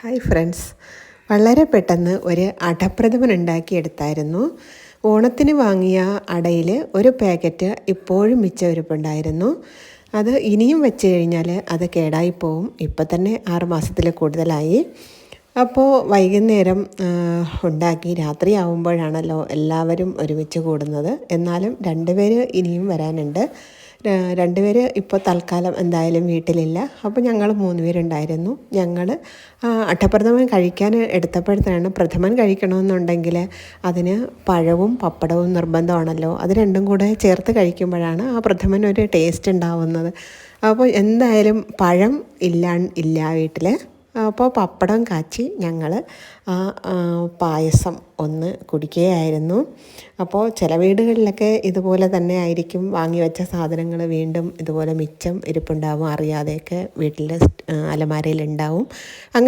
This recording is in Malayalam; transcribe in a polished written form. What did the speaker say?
ഹായ് ഫ്രണ്ട്സ്, വളരെ പെട്ടെന്ന് ഒരു അടപ്രഥമൻ ഉണ്ടാക്കിയെടുത്തായിരുന്നു. ഓണത്തിന് വാങ്ങിയ അടയിൽ ഒരു പാക്കറ്റ് ഇപ്പോഴും മിച്ചം ഇരിപ്പുണ്ടായിരുന്നു. അത് ഇനിയും വെച്ച് കഴിഞ്ഞാൽ അത് കേടായിപ്പോവും. ഇപ്പം തന്നെ 6 മാസത്തിൽ കൂടുതലായി. അപ്പോൾ വൈകുന്നേരം ഉണ്ടാക്കി രാത്രിയാവുമ്പോഴാണല്ലോ എല്ലാവരും ഒരുമിച്ച് കൂടുന്നത്. എന്നാലും 2 പേര് ഇനിയും വരാനുണ്ട്. 2 പേര് ഇപ്പോൾ തൽക്കാലം എന്തായാലും വീട്ടിലില്ല. അപ്പോൾ ഞങ്ങൾ 3 പേരുണ്ടായിരുന്നു. ഞങ്ങൾ അടപ്രഥമൻ കഴിക്കാൻ എടുത്തപ്പോഴത്തേനാണ്, പ്രഥമൻ കഴിക്കണമെന്നുണ്ടെങ്കിൽ അതിന് പഴവും പപ്പടവും നിർബന്ധമാണല്ലോ. അത് രണ്ടും കൂടെ ചേർത്ത് കഴിക്കുമ്പോഴാണ് ആ പ്രഥമൻ ഒരു ടേസ്റ്റ് ഉണ്ടാവുന്നത്. അപ്പോൾ എന്തായാലും പഴം ഇല്ല വീട്ടിൽ. അപ്പോൾ പപ്പടം കാച്ചി ഞങ്ങൾ പായസം ഒന്ന് കുടിക്കുകയായിരുന്നു. അപ്പോൾ ചില വീടുകളിലൊക്കെ ഇതുപോലെ തന്നെ ആയിരിക്കും, വാങ്ങി വെച്ച സാധനങ്ങൾ വീണ്ടും ഇതുപോലെ മിച്ചം ഇരിപ്പുണ്ടാവും, അറിയാതെയൊക്കെ വീട്ടിൽ അലമാരയിലുണ്ടാവും. അങ്ങനെ